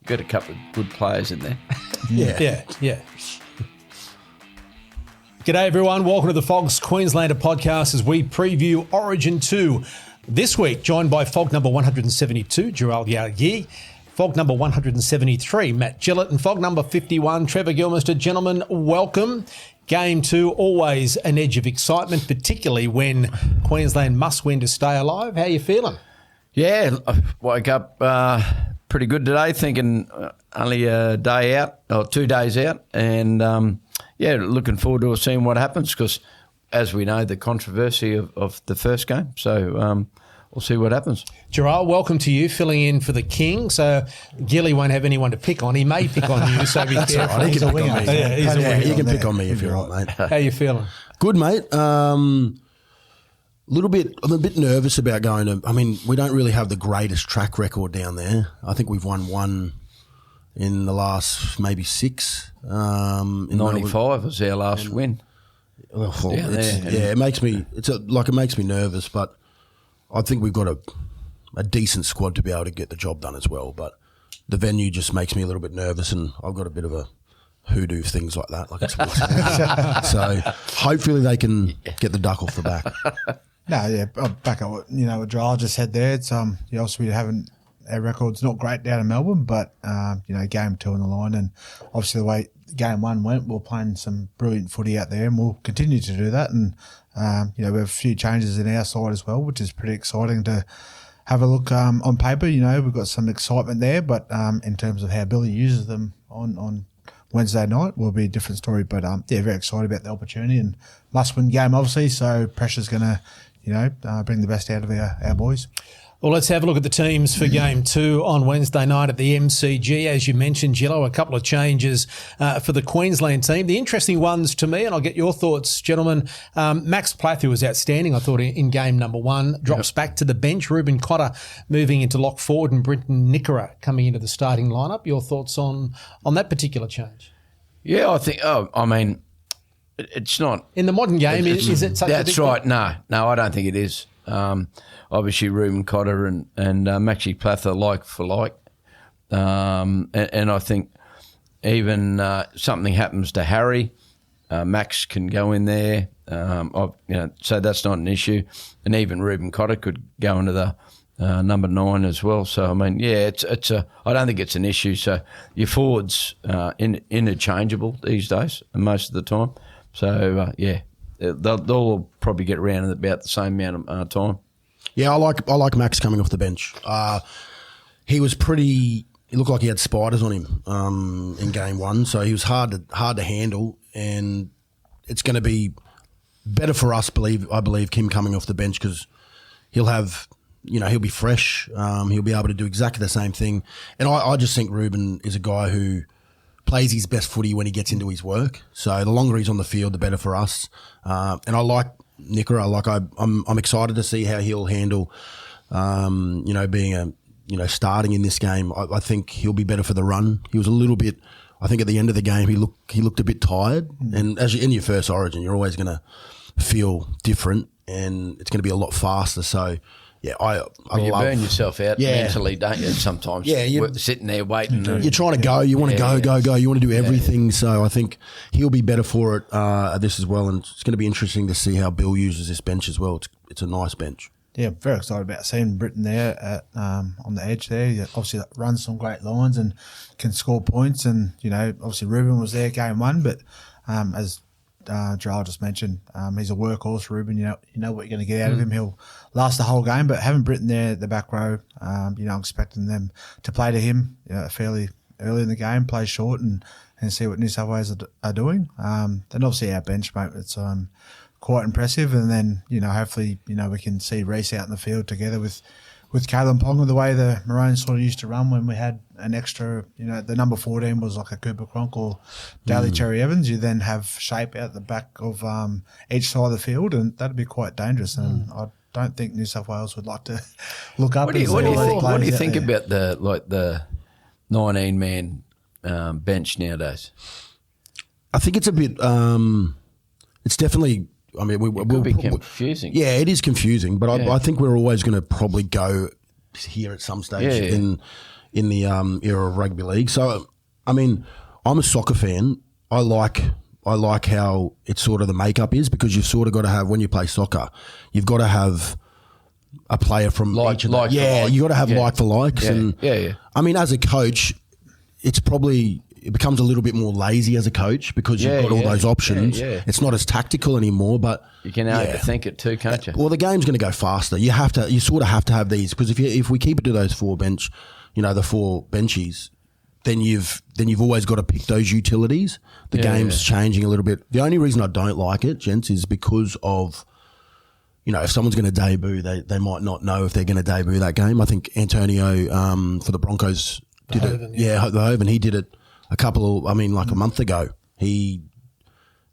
got a couple of good players in there. Yeah. G'day everyone, welcome to the FOGS Queenslander Podcast as we preview Origin 2 this week, joined by FOG number 172, Jharal Yow Yeh, FOG number 173, Matt Gillett, and FOG number 51, Trevor Gillmeister. Gentlemen, welcome. Game 2, always an edge of excitement, particularly when Queensland must win to stay alive. How are you feeling? Yeah, I woke up pretty good today, thinking only a day out, or 2 days out, and looking forward to seeing what happens because, as we know, the controversy of the first game. So we'll see what happens. Jharal, welcome to you, filling in for the King. So Gilly won't have anyone to pick on. He may pick on you, so be careful. Right. He's a winger. He's a winger. You can pick on me if you want, mate. How you feeling? Good, mate. I'm a bit nervous about going to. I mean, we don't really have the greatest track record down there. I think we've won one in the last maybe 6. 95 was our last win. It makes me. It makes me nervous, but I think we've got a decent squad to be able to get the job done as well. But the venue just makes me a little bit nervous, and I've got a bit of a hoodoo things like that. So hopefully they can get the duck off the back. No, yeah, back at what what Jharal just said there. It's obviously our record's not great down in Melbourne, but game 2 on the line, and obviously the way game 1 went, we're playing some brilliant footy out there, and we'll continue to do that. And we have a few changes in our side as well, which is pretty exciting to have a look on paper. We've got some excitement there, but in terms of how Billy uses them on Wednesday night will be a different story. But very excited about the opportunity and must-win game, obviously. So pressure's going to bring the best out of our boys. Well, let's have a look at the teams for Game 2 on Wednesday night at the MCG. As you mentioned, Gillo, a couple of changes for the Queensland team. The interesting ones to me, and I'll get your thoughts, gentlemen, Max Plath, who was outstanding, I thought, in game number 1, drops back to the bench. Ruben Cotter moving into lock forward and Brenton Nickera coming into the starting lineup. Your thoughts on that particular change? Yeah, I think, it's not. In the modern game, is it such a big That's right. No, I don't think it is. Obviously, Ruben Cotter and Maxi Plath are like for like. And I think even something happens to Harry, Max can go in there. So that's not an issue. And even Ruben Cotter could go into the number 9 as well. So, I mean, I don't think it's an issue. So your forwards interchangeable these days most of the time. So, they'll probably get around in about the same amount of time. Yeah, I like Max coming off the bench. He looked like he had spiders on him in game 1, so he was hard to handle, and it's going to be better for us. I believe him coming off the bench because he'll have, he'll be fresh. He'll be able to do exactly the same thing, and I just think Ruben is a guy who plays his best footy when he gets into his work. So the longer he's on the field, the better for us. And I like Nickera. I'm excited to see how he'll handle, being starting in this game. I think he'll be better for the run. He was a little bit. I think at the end of the game he looked a bit tired. And as in your first Origin, you're always going to feel different, and it's going to be a lot faster. So. Yeah, you burn yourself out mentally, don't you, sometimes? Yeah, you're sitting there waiting. You're trying to go. You want to go. You want to do everything. So I think he'll be better for it at this as well. And it's going to be interesting to see how Bill uses this bench as well. It's a nice bench. Yeah, very excited about seeing Britton there on the edge there. He obviously runs some great lines and can score points. And, obviously Ruben was there game 1, but as Jharal just mentioned, he's a workhorse, Ruben. You know what you're going to get out of him. He'll last the whole game. But having Britton there at the back row, expecting them to play to him fairly early in the game, play short and see what New South Wales are doing. Then obviously our bench, mate, it's quite impressive. And then hopefully we can see Reece out in the field together with Kalen Ponga, the way the Maroons sort of used to run when we had an extra, the number 14 was like a Cooper Cronk or Daly Cherry Evans. You then have shape out the back of each side of the field, and that'd be quite dangerous. And I don't think New South Wales would like to look up. What do you think about the 19-man bench nowadays? I think it's a bit. It's definitely. I mean, we'll be confusing. Yeah, it is confusing, but I think we're always going to probably go here at some stage in in the era of rugby league. So, I mean, I'm a soccer fan. I like how it's sort of the makeup is, because you've sort of got to have, when you play soccer, you've got to have a player from each of them. You got to have like for likes. I mean, as a coach, it becomes a little bit more lazy as a coach, because you've got all those options. It's not as tactical anymore, but you can overthink it too, can't you? Well, the game's going to go faster. You sort of have to have these, because if we keep it to those the four benchies, then you've always got to pick those utilities. The game's changing a little bit. The only reason I don't like it, gents, is because of, if someone's going to debut, they might not know if they're going to debut that game. I think Antonio for the Broncos did the Hoven. He did it like a month ago.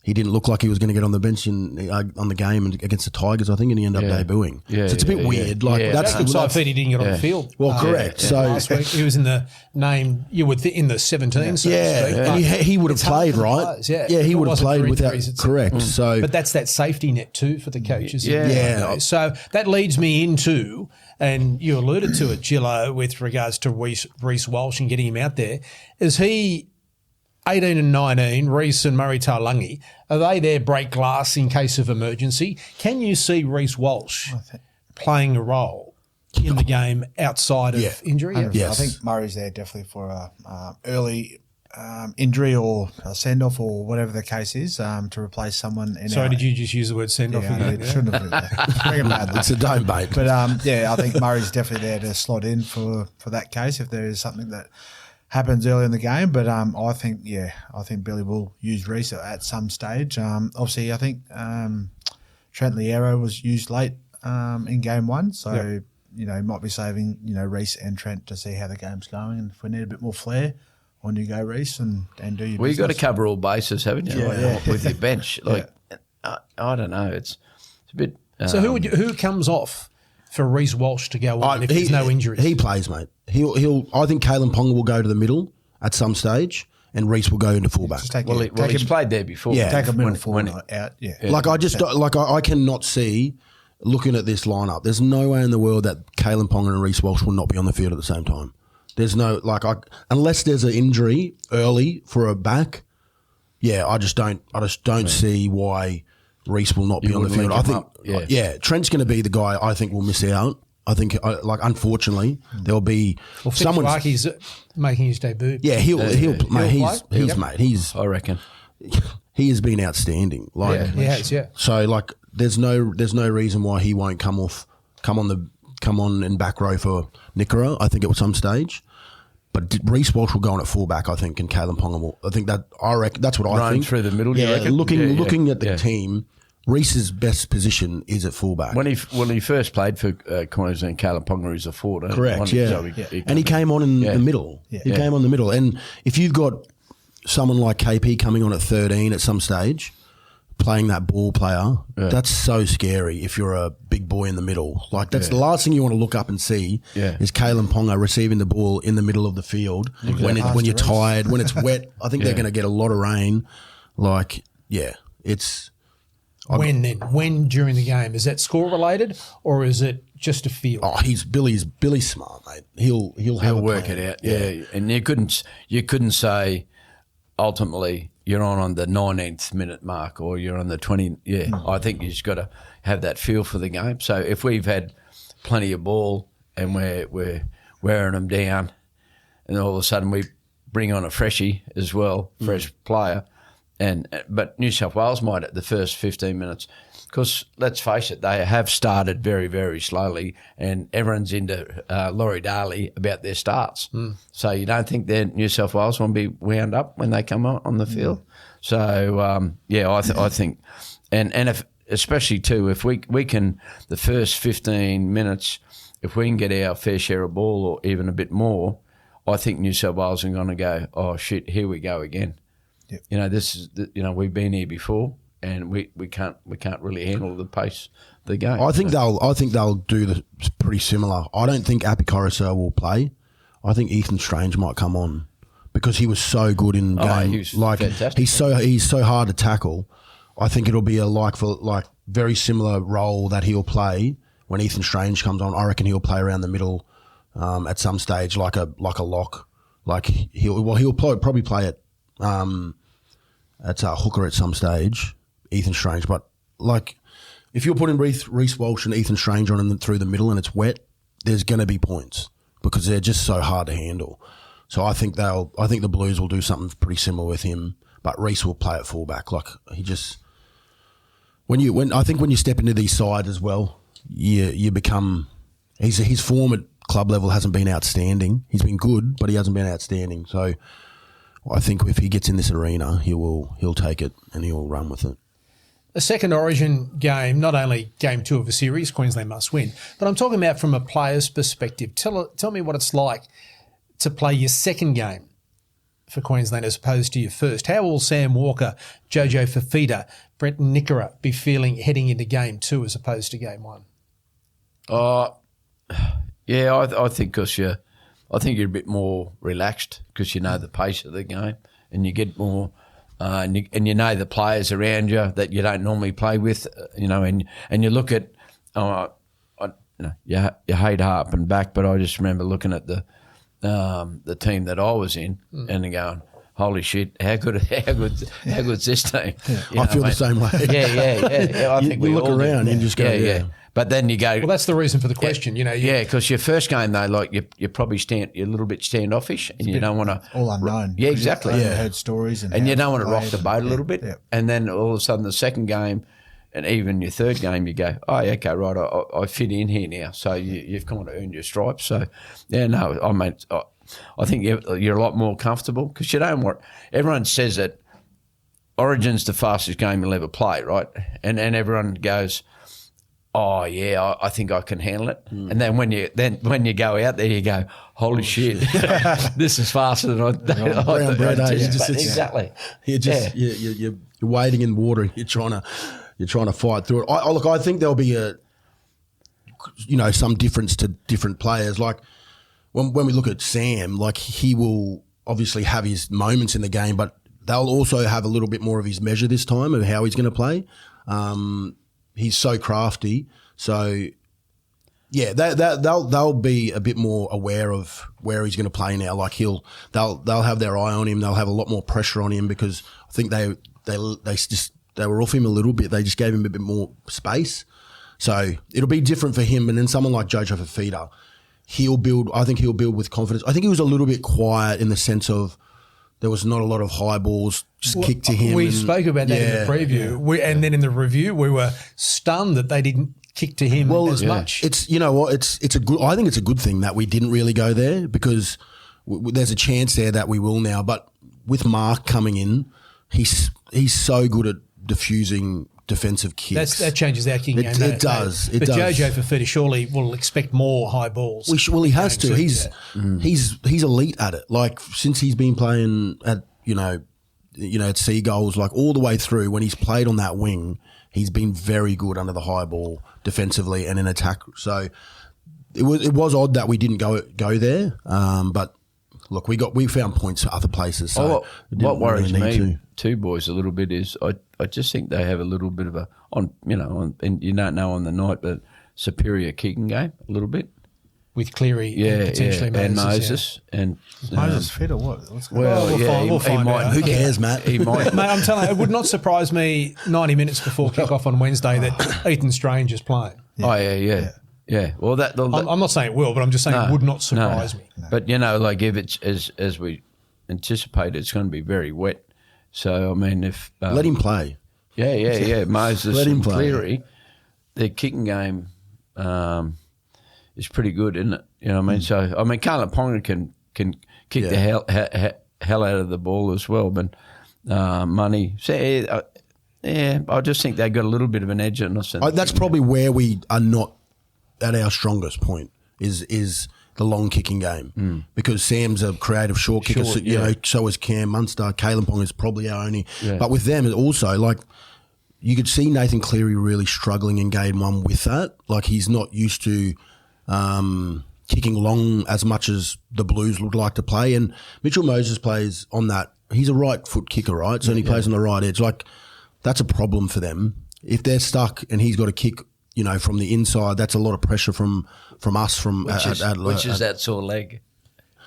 He didn't look like he was going to get on the bench on the game against the Tigers, I think, and he ended up debuting. So it's a bit weird. That's he didn't get on the field. Well, correct. So last week he was in the name in the 17. And he would have played, right? He would have played without. Correct. But that's that safety net too for the coaches. So that leads me into, and you alluded to it, Gillo, with regards to Reece Walsh and getting him out there. Is he 18 and 19, Reece and Murray Taulagi, are they there break glass in case of emergency? Can you see Reece Walsh playing a role in the game outside of injury? Yes. I think Murray's there definitely for a early injury or a send-off or whatever the case is, to replace someone. Did you just use the word send-off again? Shouldn't have. It's a dome, mate. But I think Murray's definitely there to slot in for that case if there is something that happens early in the game. But I think Billy will use Reece at some stage. Obviously, I think Trent Liero was used late in game one, so he might be saving Reece and Trent to see how the game's going, and if we need a bit more flair, on you go, Reece, and do your business. You've got to cover all bases, haven't you? With your bench. I don't know. It's a bit. So who comes off for Reece Walsh to go on if there's no injuries? He plays, mate. I think Kalen Ponga will go to the middle at some stage, and Reece will go into fullback. He's played there before. Take a middle forward out. I cannot see, looking at this lineup, there's no way in the world that Kalen Ponga and Reece Walsh will not be on the field at the same time. There's no unless there's an injury early for a back. I just don't see why Reece will not be on the field. I think Trent's going to be the guy I think will miss out. I think, unfortunately, there'll be someone. He's making his debut. Yeah, he's. I reckon he has been outstanding. He has. Yeah. So there's no reason why he won't come on in back row for Nickera, I think, at some stage. But Reece Walsh will go on at fullback, I think, and Kalen Ponga will. I reckon that's what I think. Run through the middle. Yeah, looking at the team, Reece's best position is at fullback. When he first played for Queensland, Kalen Ponga is a forward. Correct. He came on in the middle. Yeah. He came on in the middle, and if you've got someone like KP coming on at 13 at some stage, playing that ball player, that's so scary if you're a big boy in the middle. That's the last thing you want to look up and see is Kalen Ponga receiving the ball in the middle of the field when you're tired, when it's wet. I think they're going to get a lot of rain. It's... When during the game? Is that score related or is it just a feel? Oh, Billy's smart, mate. He'll work it out. Yeah. And you couldn't say ultimately you're on the 19th minute mark or you're on the 20. I think you just got to have that feel for the game. So if we've had plenty of ball and we're wearing them down, and all of a sudden we bring on a freshie as well, fresh player, but New South Wales might at the first 15 minutes. Because let's face it, they have started very, very slowly, and everyone's into Laurie Daly about their starts. So you don't think that New South Wales will be wound up when they come on the field. So I think, and if especially too, if we can the first 15 minutes, if we can get our fair share of ball or even a bit more, I think New South Wales are going to go, oh shit, here we go again. Yep. This is we've been here before. And we can't really handle the pace of the game. I think they'll do the pretty similar. I don't think Api Coruscant will play. I think Ethan Strange might come on because he was so good in game. He was fantastic. He's so hard to tackle. I think it'll be a very similar role that he'll play when Ethan Strange comes on. I reckon he'll play around the middle at some stage, like a lock. Like he'll probably play it at hooker at some stage, Ethan Strange. But like, if you're putting Reece Walsh and Ethan Strange on and through the middle and it's wet, there's going to be points because they're just so hard to handle. So I think the Blues will do something pretty similar with him, but Reece will play at fullback. Like he just when you step into these sides as well, you become his form at club level hasn't been outstanding. He's been good, but he hasn't been outstanding. So I think if he gets in this arena, he'll take it and he'll run with it. A second Origin game, not only game 2 of a series, Queensland must win, but I'm talking about from a player's perspective. Tell me what it's like to play your second game for Queensland as opposed to your first. How will Sam Walker, Jojo Fifita, Brett Nickera be feeling heading into game 2 as opposed to game 1? Yeah, I think you're a bit more relaxed because you know the pace of the game and you get more, and you know the players around you that you don't normally play with, and you look at, you hate harping back, but I just remember looking at the team that I was in and going, holy shit, how good's this team? I feel the same way. Yeah. I think we look all around and just go, yeah. But then you go. Well, that's the reason for the question, because your first game though, like you probably you're a little bit standoffish, and you don't want to all unknown. Yeah, exactly. You heard stories, and you don't want to rock the boat a little bit, and then all of a sudden the second game, and even your third game, you go, oh, okay, right, I fit in here now. So you've kind of earned your stripes. So yeah, no, I mean, I think you're a lot more comfortable because you don't want. Everyone says that Origin's the fastest game you'll ever play, right? And everyone goes, oh yeah, I think I can handle it. And then when you go out there, you go, holy shit, this is faster than I brown bread, exactly. You're wading in water and you're trying to fight through it. I think there'll be some difference to different players. Like when we look at Sam, like he will obviously have his moments in the game, but they'll also have a little bit more of his measure this time of how he's going to play. He's so crafty, so yeah, they'll be a bit more aware of where he's going to play now. Like they'll have their eye on him. They'll have a lot more pressure on him because I think they were off him a little bit. They just gave him a bit more space, so it'll be different for him. And then someone like Jojo Fifita, I think he'll build with confidence. I think he was a little bit quiet in the sense of there was not a lot of high balls kicked to him. We spoke about that in the preview. And then in the review, we were stunned that they didn't kick to him as much. It's, you know what, I think it's a good thing that we didn't really go there because there's a chance there that we will now. But with Mark coming in, he's so good at diffusing defensive kicks. That changes our kicking game. It does. But Jojo Fifita surely will expect more high balls. Well, he has to. He's elite at it. Like since he's been playing at at Seagulls, like all the way through when he's played on that wing, he's been very good under the high ball defensively and in attack. So it was odd that we didn't go there. But look, we found points at other places. So what worries me too, boys, a little bit is I just think they have a little bit of and you don't know on the night, but superior kicking game a little bit. With Cleary and potentially Moses. And Moses fit or what? We'll find out. Who cares, Matt? He might. Mate, I'm telling you, it would not surprise me 90 minutes before kick-off on Wednesday that Ethan Strange is playing. Yeah. Oh, yeah. Well, I'm not saying it will, but I'm just saying it would not surprise me. No. But, like if it's as we anticipate, it's going to be very wet. So, I mean, if... let him play. Yeah. Moses let him and play. Cleary, their kicking game is pretty good, isn't it? You know what I mean? So, I mean, Carlin Ponga can kick the hell out of the ball as well, but Money... So, I just think they got a little bit of an edge on us. That's probably where we are not at our strongest point is the long kicking game because Sam's a creative short kicker. So is Cam Munster. Kalen Pong is probably our only. Yeah. But with them also, like you could see Nathan Cleary really struggling in game 1 with that. Like he's not used to kicking long as much as the Blues would like to play. And Mitchell Moses plays on that. He's a right foot kicker, right? So he plays on the right edge. Like that's a problem for them if they're stuck and he's got to kick. from the inside. That's a lot of pressure from us. Which is that sore leg?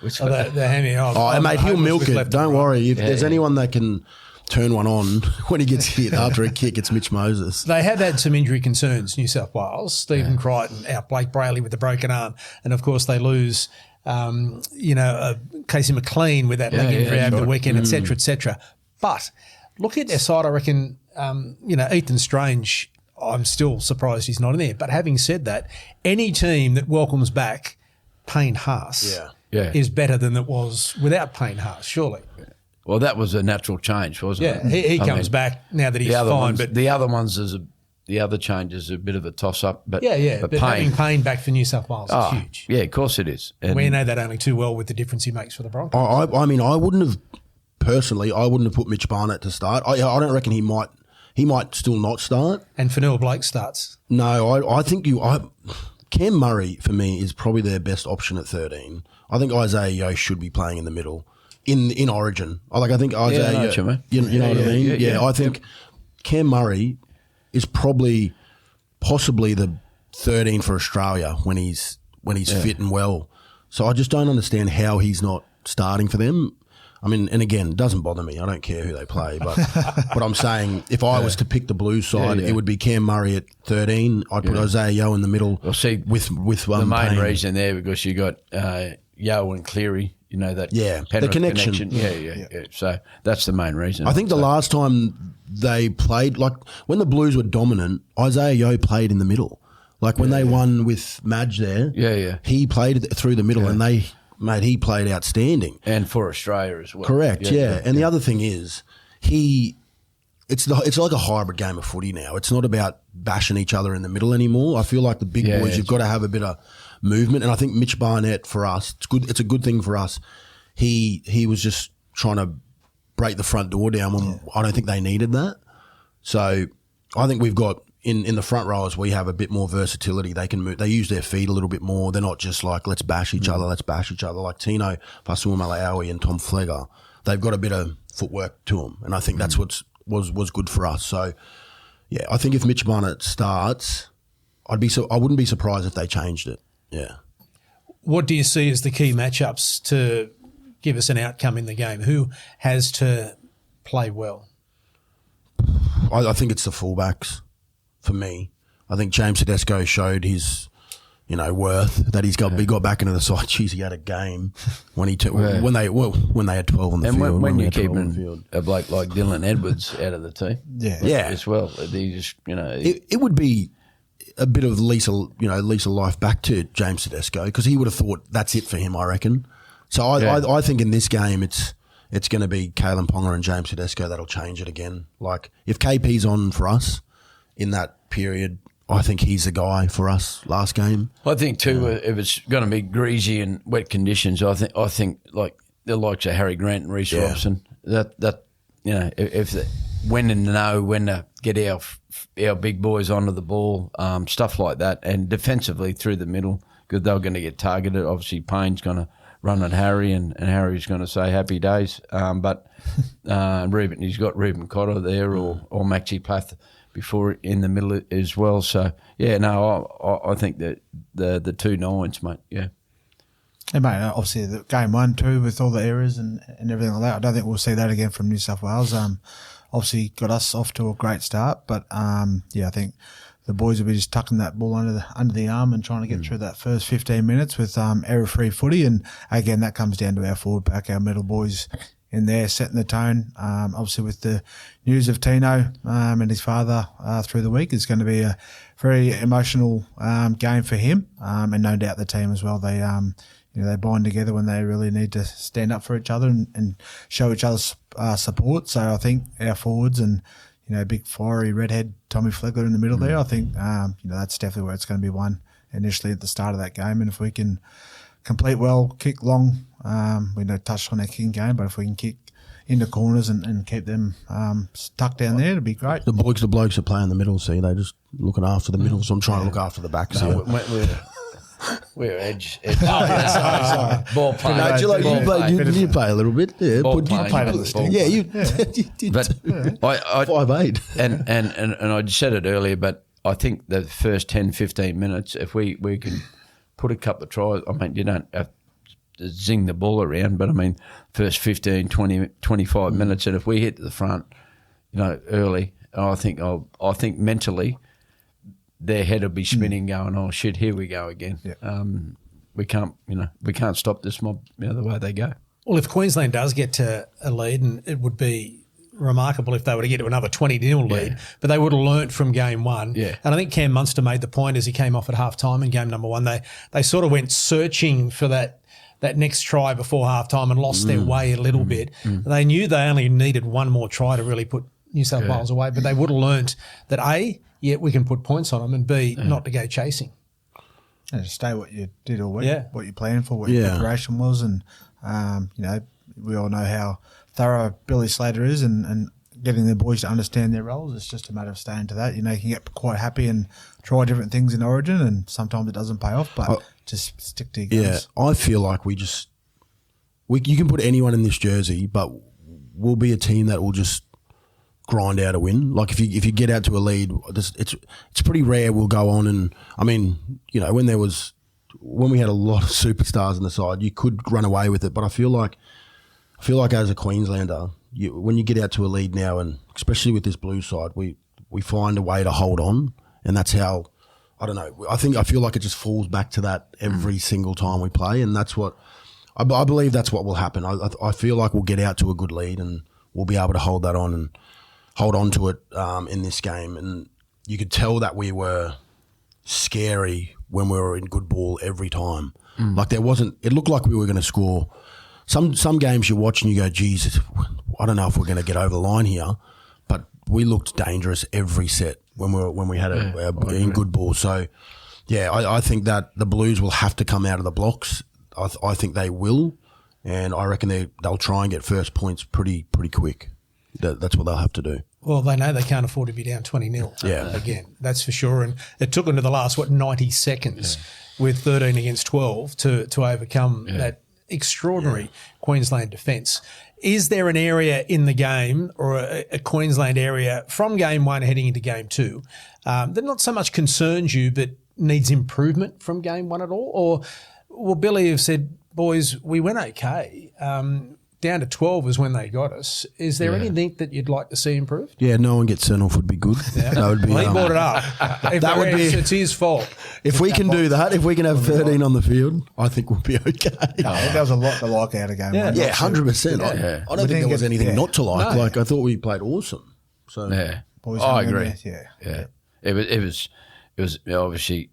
The hammy. Mate, he'll milk it. Don't worry. If there's anyone that can turn one on when he gets hit after a kick, it's Mitch Moses. They have had some injury concerns, New South Wales. Stephen Crichton out, Blake Brayley with the broken arm, and of course they lose, Casey McLean with that leg injury over the weekend, et cetera. But look at their side. I reckon, Ethan Strange. I'm still surprised he's not in there. But having said that, any team that welcomes back Payne Haas is better than it was without Payne Haas, surely. Well, that was a natural change, wasn't it? Yeah, he comes back now that he's fine. But the other ones the other change is a bit of a toss-up. But But having Payne back for New South Wales is huge. Yeah, of course it is. And we know that only too well with the difference he makes for the Broncos. I wouldn't have put Mitch Barnett to start. I don't reckon he might still not start. And Fanua Blake starts. No, I think Cam Murray for me is probably their best option at 13. I think Isaiah Yeo should be playing in the middle in Origin. I think Isaiah Yeo, you know what I mean? Yeah, I think Cam Murray is possibly the 13 for Australia when he's fit and well. So I just don't understand how he's not starting for them. I mean, and again, it doesn't bother me. I don't care who they play. But I'm saying if I was to pick the Blues side, it would be Cam Murray at 13. I'd put Isaiah Yeo in the middle. Well, see, with the main Payne. reason there because you got Yeo and Cleary. The connection. Yeah. So that's the main reason. I think the last time they played, like when the Blues were dominant, Isaiah Yeo played in the middle. Like when they won with Madge there, he played through the middle and he played outstanding. And for Australia as well. Correct, And the other thing is, it's like a hybrid game of footy now. It's not about bashing each other in the middle anymore. I feel like the big boys, you've got to have a bit of movement. And I think Mitch Barnett for us, it's a good thing for us. He was just trying to break the front door down when I don't think they needed that. So I think we've got in the front rows we have a bit more versatility. They can move. They use their feet a little bit more. They're not just like let's bash each other. Like Tino Fasuamaleaui and Tom Flegler. They've got a bit of footwork to them, and I think that's what was good for us. So yeah, I think if Mitch Barnett starts, I wouldn't be surprised if they changed it. Yeah. What do you see as the key matchups to give us an outcome in the game? Who has to play well? I think it's the fullbacks for me. I think James Tedesco showed his, worth that he got back into the side. Jeez, he had a game when when they had 12 on the field. And when you're keeping a bloke like Dylan Edwards out of the team, as well, they just it would be a bit of lease of life back to James Tedesco because he would have thought that's it for him, I reckon. So I think in this game it's going to be Kalen Ponga and James Tedesco that'll change it again. Like if KP's on for us in that period, I think he's the guy for us last game. I think too, if it's going to be greasy and wet conditions, I think like the likes of Harry Grant and Reece Robson, when to get our big boys onto the ball, stuff like that, and defensively through the middle because they're going to get targeted. Obviously, Payne's going to run at Harry, and Harry's going to say happy days. But he's got Reuben Cotter there or Maxi Plath before in the middle as well. So I think that the 2 nines, mate. Yeah. And mate, obviously the game 1 too with all the errors and everything like that. I don't think we'll see that again from New South Wales. Obviously got us off to a great start, but I think the boys will be just tucking that ball under the arm and trying to get through that first 15 minutes with error-free footy. And again, that comes down to our forward pack, our middle boys in there setting the tone. Obviously with the news of Tino and his father through the week, it's going to be a very emotional game for him, and no doubt the team as well. They they bind together when they really need to stand up for each other and show each other support. So I think our forwards and big fiery redhead Tommy Flegler in the middle there, I think that's definitely where it's going to be won initially at the start of that game. And if we can complete well, kick long, we touched on our kicking game, but if we can kick into corners and keep them tucked down there, it'd be great. The blokes that play in the middle, see, they just looking after the middle, so I'm trying to look after the backs. We're edge. Sorry. Ball playing. You play a little bit. Yeah, ball you playing. on the stick. You did. But 5'8". And I said it earlier, but I think the first 10, 15 minutes, if we can put a couple of tries, I mean, you don't have to zing the ball around, but I mean, first 15, 20, 25 minutes, and if we hit the front, early, I think mentally their head will be spinning, going, "Oh shit, here we go again." Yeah. We can't stop this mob, the way they go. Well, if Queensland does get to a lead, and it would be remarkable if they were to get to another 20-0 lead, but they would have learnt from game one. Yeah. And I think Cam Munster made the point as he came off at half-time in game number one. They sort of went searching for that next try before half-time and lost their way a little bit. They knew they only needed one more try to really put New South Wales away, but they would have learnt that A, we can put points on them, and B, not to go chasing. And just stay what you did all week, what you planned for, what your preparation was, and we all know how thorough Billy Slater is, and getting the boys to understand their roles. It's just a matter of staying to that. You can get quite happy and try different things in Origin, and sometimes it doesn't pay off, but just stick to your guns. Yeah, I feel like you can put anyone in this jersey, but we'll be a team that will just grind out a win. Like if you get out to a lead, it's pretty rare we'll go on and, I mean, when we had a lot of superstars on the side, you could run away with it. But I feel like as a Queenslander, when you get out to a lead now, and especially with this blue side, we find a way to hold on, and that's how, I don't know, I feel like it just falls back to that every single time we play, and that's what I believe that's what will happen. I feel like we'll get out to a good lead and we'll be able to hold that on and hold on to it in this game. And you could tell that we were scary when we were in good ball every time. Like it looked like we were going to score. Some games you watch and you go, Jesus, I don't know if we're going to get over the line here, but we looked dangerous every set when we had in good ball. So, I think that the Blues will have to come out of the blocks. I think they will, and I reckon they'll try and get first points pretty quick. That's what they'll have to do. Well, they know they can't afford to be down 20-0 again. That's for sure. And it took them to the last, 90 seconds with 13 against 12 to overcome that extraordinary Queensland defence. Is there an area in the game or a Queensland area from game one heading into game two that not so much concerns you but needs improvement from game one at all? Or will Billy have said, boys, we went okay, down to 12 is when they got us. Is there anything that you'd like to see improved? Yeah, no one gets sent off would be good. That would be. Well, he brought it up. It's his fault. If we can do that, if we can have 13 on the field, I think we'll be okay. No, I think there was a lot to like out of game one. Yeah, 100%. I don't think there was anything not to like. No. Like, I thought we played awesome. So I agree. Yeah. It was obviously,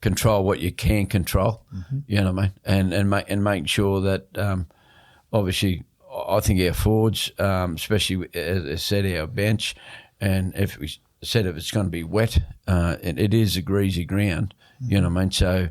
control what you can control, you know what I mean, and make sure that obviously I think our forwards, especially as I said, our bench, and if we said if it's going to be wet, and it is a greasy ground, you know what I mean. So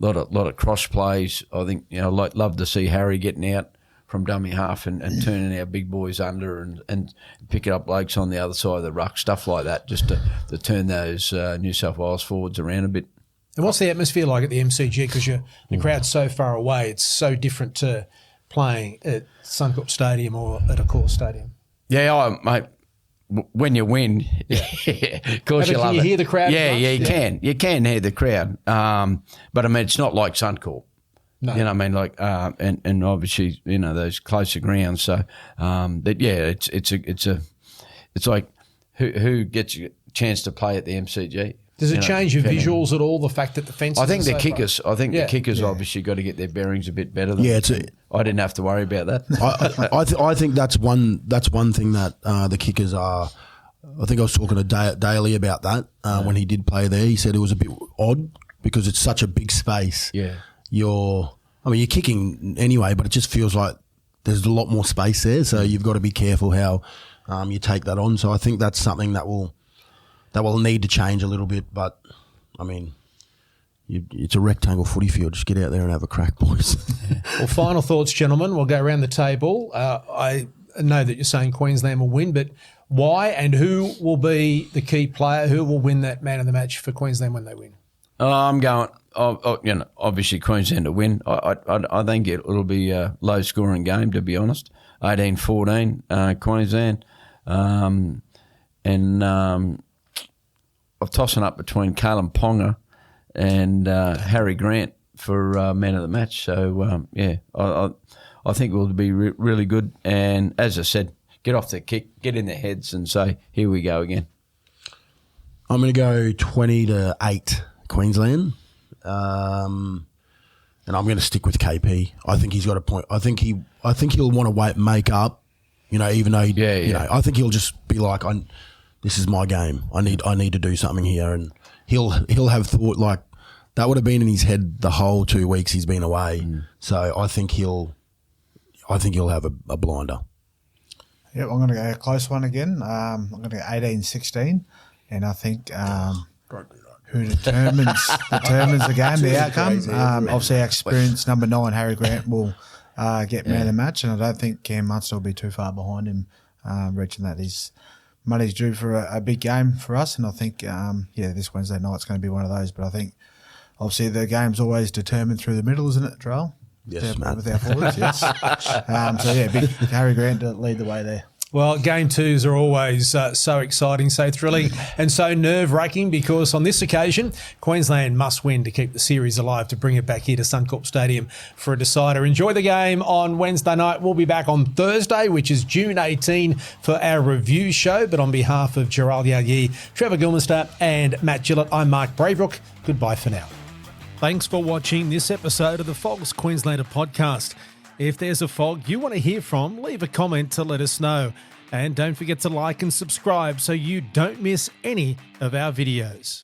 a lot of cross plays. I think love to see Harry getting out from dummy half and turning our big boys under and picking up blokes on the other side of the ruck, stuff like that, just to turn those New South Wales forwards around a bit. And what's the atmosphere like at the MCG? Because the crowd's so far away, it's so different to playing at Suncorp Stadium or at a core stadium. Yeah, mate, when you win, of course you love it. Can you hear the crowd? Yeah, you can. You can hear the crowd. But I mean, it's not like Suncorp. No. You know what I mean? Like, and obviously, those closer grounds. So, but yeah, it's like who gets a chance to play at the MCG? Does it change your visuals at all, the fact that the fence I think the kickers obviously got to get their bearings a bit better. I didn't have to worry about that. I think that's one thing that the kickers are. I think I was talking to Daly about that when he did play there. He said it was a bit odd because it's such a big space. Yeah. You're kicking anyway, but it just feels like there's a lot more space there. So you've got to be careful how you take that on. So I think that's something that will need to change a little bit, but I mean, it's a rectangle footy field. Just get out there and have a crack, boys. Well, final thoughts, gentlemen. We'll go around the table. I know that you're saying Queensland will win, but why and who will be the key player? Who will win that man of the match for Queensland when they win? I'm going. Obviously Queensland to win. I think it'll be a low-scoring game, to be honest. 18-14, Queensland. I'm tossing up between Kalen Ponga and Harry Grant for man of the match. So, I think it will be really good. And as I said, get off their kick, get in their heads and say, here we go again. I'm going to go 20-8 Queensland. And I'm going to stick with KP. I think he's got a point. I think he'll want to make up, even though I think he'll just be like, this is my game. I need to do something here, and he'll have thought like that would have been in his head the whole 2 weeks he's been away. So I think he'll have a blinder. Yep, I'm going to go a close one again. I'm going to go 18-16, and I think who determines the game, the outcome. Obviously, our experienced number 9, Harry Grant, will get man of the match, and I don't think Cam Munster will be too far behind him reaching that. His money's due for a big game for us, and I think, this Wednesday night's going to be one of those. But I think, obviously, the game's always determined through the middle, isn't it, Jharal? Yes, Matt. With our forwards, yes. Big Harry Grant to lead the way there. Well, game twos are always so exciting, so thrilling and so nerve-wracking because on this occasion, Queensland must win to keep the series alive to bring it back here to Suncorp Stadium for a decider. Enjoy the game on Wednesday night. We'll be back on Thursday, which is June 18 for our review show. But on behalf of Jharal Yow Yeh, Trevor Gillmeister and Matt Gillett, I'm Mark Braybrook. Goodbye for now. Thanks for watching this episode of the FOGS Queenslander Podcast. If there's a FOG you want to hear from, leave a comment to let us know. And don't forget to like and subscribe so you don't miss any of our videos.